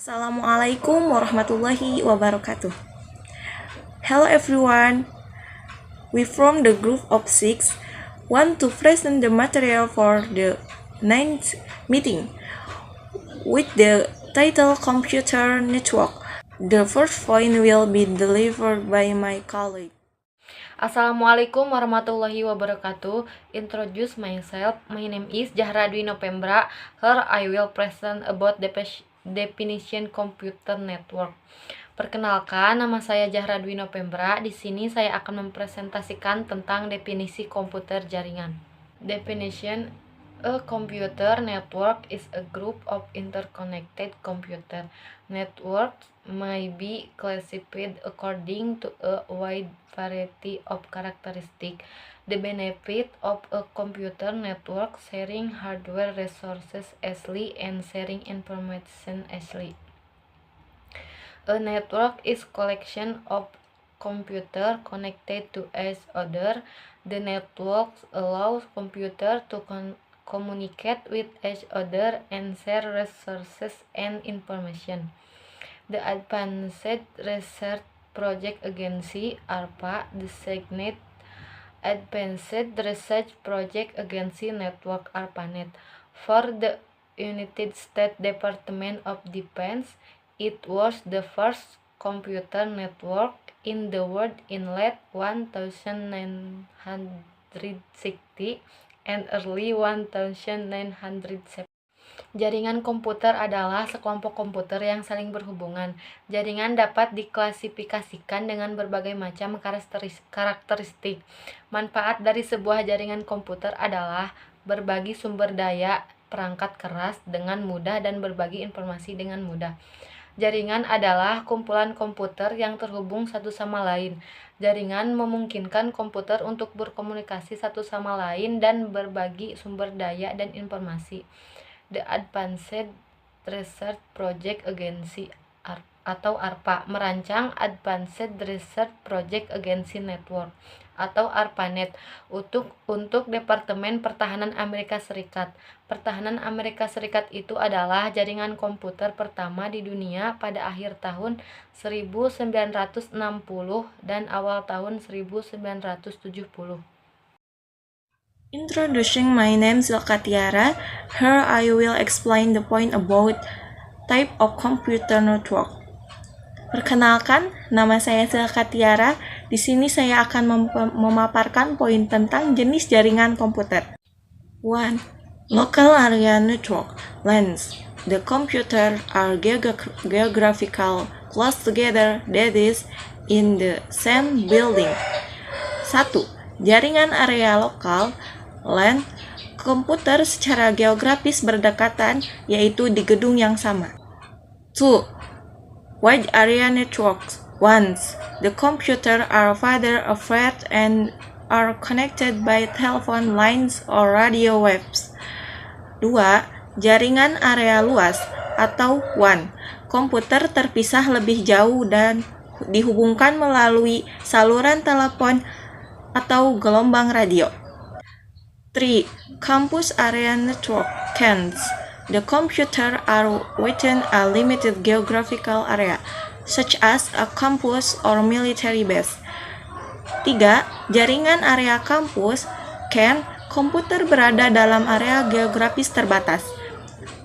Assalamualaikum warahmatullahi wabarakatuh. Hello everyone. We from the group of 6 want to present the material for the ninth meeting with the title Computer Network. The first point will be delivered by my colleague. Assalamualaikum warahmatullahi wabarakatuh. Introduce myself. My name is Zahra Dwi Novembra. Here I will present about definition computer network. Perkenalkan, nama saya Zahra Dwi Novembra. Di sini saya akan mempresentasikan tentang definisi komputer jaringan. Definition: a computer network is a group of interconnected computer. Networks may be classified according to a wide variety of characteristics. The benefit of a computer network: sharing hardware resources easily and sharing information easily. A network is collection of computers connected to each other. The network allows computers to communicate with each other and share resources and information. The Advanced Research Project Agency (ARPA) designated Advanced Research Project Agency Network (ARPANET) for the United States Department of Defense. It was the first computer network in the world in late 1960 and early 1970. Jaringan komputer adalah sekelompok komputer yang saling berhubungan. Jaringan dapat diklasifikasikan dengan berbagai macam karakteristik. Manfaat dari sebuah jaringan komputer adalah berbagi sumber daya perangkat keras dengan mudah dan berbagi informasi dengan mudah. Jaringan adalah kumpulan komputer yang terhubung satu sama lain. Jaringan memungkinkan komputer untuk berkomunikasi satu sama lain dan berbagi sumber daya dan informasi. The Advanced Research Project Agency atau ARPA merancang Advanced Research Project Agency Network atau ARPANET untuk Departemen Pertahanan Amerika Serikat. Pertahanan Amerika Serikat itu adalah jaringan komputer pertama di dunia pada akhir tahun 1960 dan awal tahun 1970. Introducing my name Zilka Tiara. Here I will explain the point about type of computer network. Perkenalkan, nama saya Zilka Tiara. Di sini saya akan memaparkan poin tentang jenis jaringan komputer. 1. Local area network. LANs. The computer are geographical close together, that is, in the same building. 1. Jaringan area lokal. LAN. Komputer secara geografis berdekatan, yaitu di gedung yang sama. 2. Wide area networks. Once the computers are farther apart and are connected by telephone lines or radio waves. 2. Jaringan area luas atau WAN. Komputer terpisah lebih jauh dan dihubungkan melalui saluran telepon atau gelombang radio. 3. Campus area network. CANs. The computers are within a limited geographical area, such as a campus or military base. 3. Jaringan area kampus. CAN. Komputer berada dalam area geografis terbatas,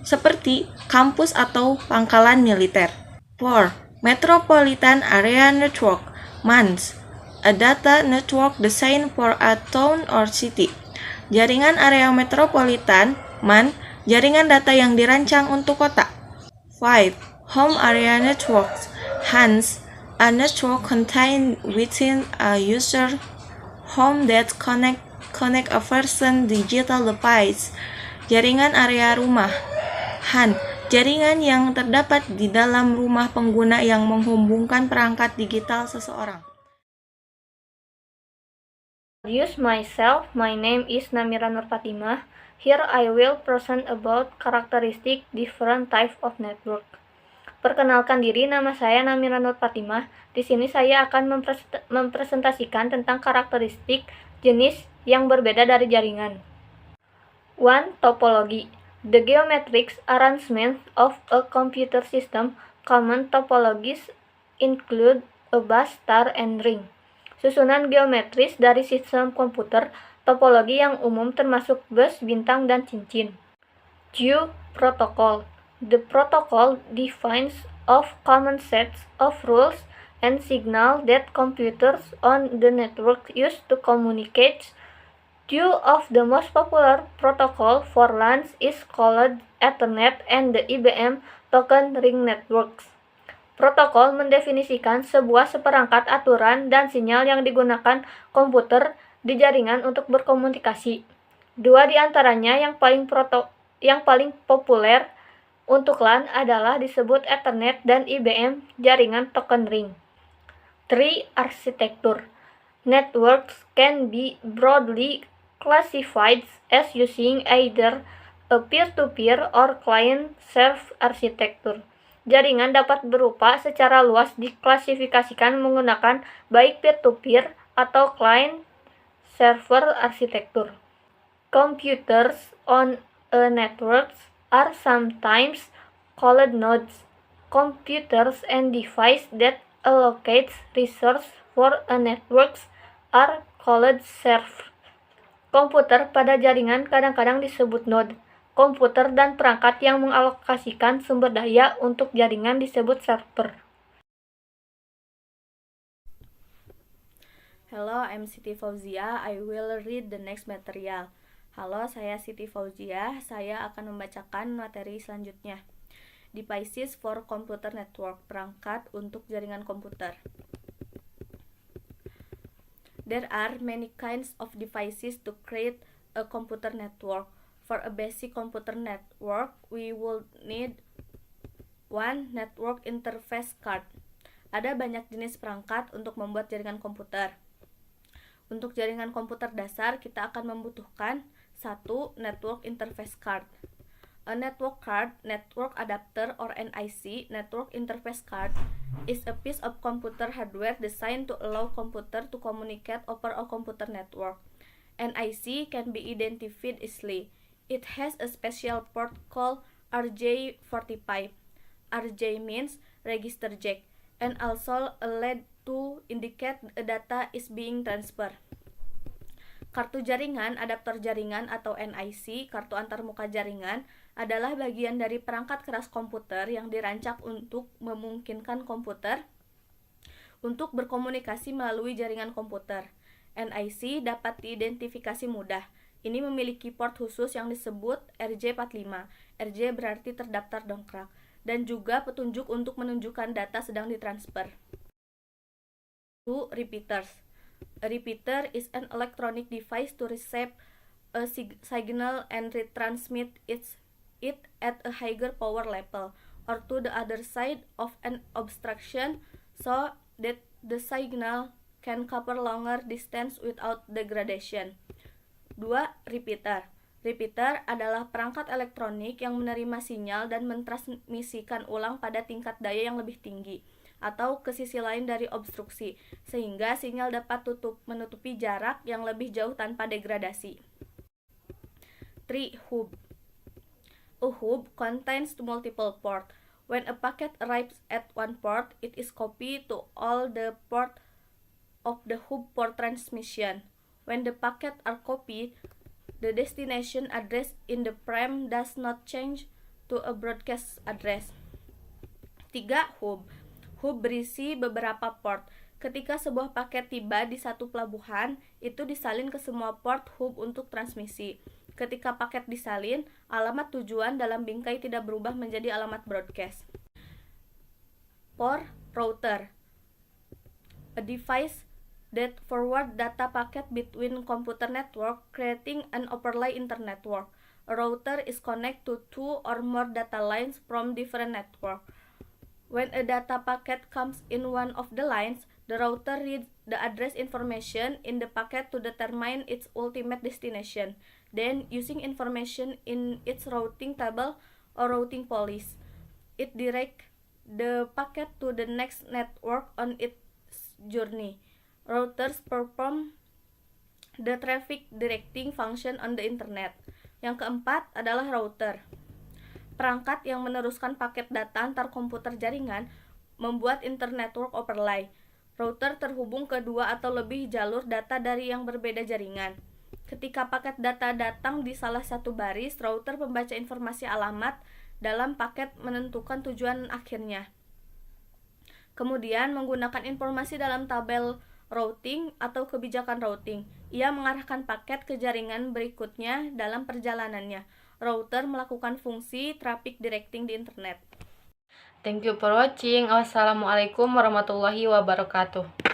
seperti kampus atau pangkalan militer. 4. Metropolitan area network. MANs. A data network designed for a town or city. Jaringan area metropolitan. MAN. Jaringan data yang dirancang untuk kota. 5. Home area networks. HANs. A network contained within a user home that connect a person digital device. Jaringan area rumah. HAN. Jaringan yang terdapat di dalam rumah pengguna yang menghubungkan perangkat digital seseorang. Introduce myself. My name is Namira Nur Fatimah. Here I will present about characteristic different type of network. Perkenalkan diri, nama saya Namira Nur Fatimah. Di sini saya akan mempresentasikan tentang karakteristik jenis yang berbeda dari jaringan. 1. Topologi. The geometric arrangement of a computer system. Common topologies include a bus, star, and ring. Susunan geometris dari sistem komputer, topologi yang umum termasuk bus, bintang, dan cincin. Q. Protocol. The protocol defines of common sets of rules and signal that computers on the network use to communicate. Two of the most popular protocol for LANs is called Ethernet and the IBM Token Ring Networks. Protokol mendefinisikan sebuah seperangkat aturan dan sinyal yang digunakan komputer di jaringan untuk berkomunikasi. Dua di antaranya yang paling populer untuk LAN adalah disebut Ethernet dan IBM Jaringan Token Ring. 3. Arsitektur. Networks can be broadly classified as using either a peer-to-peer or client-server architecture. Jaringan dapat berupa secara luas diklasifikasikan menggunakan baik peer-to-peer atau client-server architecture. Computers on a network are sometimes called nodes. Computers and devices that allocate resources for a network are called servers. Komputer pada jaringan kadang-kadang disebut node. Komputer dan perangkat yang mengalokasikan sumber daya untuk jaringan disebut server. Hello, I'm Siti Fauzia. I will read the next material. Halo, saya Siti Fauzia. Saya akan membacakan materi selanjutnya. Devices for Computer Network, perangkat untuk jaringan komputer. There are many kinds of devices to create a computer network. For a basic computer network, we would need one network interface card. Ada banyak jenis perangkat untuk membuat jaringan komputer. Untuk jaringan komputer dasar, kita akan membutuhkan 1. Network interface card. A network card, network adapter, or NIC, network interface card, is a piece of computer hardware designed to allow computer to communicate over a computer network. NIC can be identified easily. It has a special port called RJ45. RJ means register jack, and also a LED to indicate a data is being transferred. Kartu jaringan, adaptor jaringan atau NIC, kartu antarmuka jaringan, adalah bagian dari perangkat keras komputer yang dirancang untuk memungkinkan komputer untuk berkomunikasi melalui jaringan komputer. NIC dapat diidentifikasi mudah. Ini memiliki port khusus yang disebut RJ45. RJ berarti terdaftar dongkrak, dan juga petunjuk untuk menunjukkan data sedang ditransfer. 2. Repeaters. A repeater is an electronic device to receive a signal and retransmit it at a higher power level or to the other side of an obstruction so that the signal can cover longer distance without degradation. 2. Repeater. Repeater adalah perangkat elektronik yang menerima sinyal dan mentransmisikan ulang pada tingkat daya yang lebih tinggi atau ke sisi lain dari obstruksi, sehingga sinyal dapat menutupi jarak yang lebih jauh tanpa degradasi. 3. Hub. A hub contains multiple ports. When a packet arrives at one port, it is copied to all the ports of the hub for transmission. When the packets are copied, the destination address in the frame does not change to a broadcast address. 3. Hub. Hub berisi beberapa port. Ketika sebuah paket tiba di satu pelabuhan, itu disalin ke semua port hub untuk transmisi. Ketika paket disalin, alamat tujuan dalam bingkai tidak berubah menjadi alamat broadcast. 4. Router. A device that forward data packet between computer network, creating an overlay internetwork. A router is connected to two or more data lines from different network. When a data packet comes in one of the lines, the router reads the address information in the packet to determine its ultimate destination. Then, using information in its routing table or routing policy, it directs the packet to the next network on its journey. Routers perform the traffic directing function on the internet. Yang keempat adalah router. Perangkat yang meneruskan paket data antar komputer jaringan membuat internetwork overlay. Router terhubung ke dua atau lebih jalur data dari yang berbeda jaringan. Ketika paket data datang di salah satu baris, router membaca informasi alamat dalam paket menentukan tujuan akhirnya. Kemudian menggunakan informasi dalam tabel routing atau kebijakan routing, ia mengarahkan paket ke jaringan berikutnya dalam perjalanannya. Router melakukan fungsi traffic directing di internet. Thank you for watching. Wassalamualaikum warahmatullahi wabarakatuh.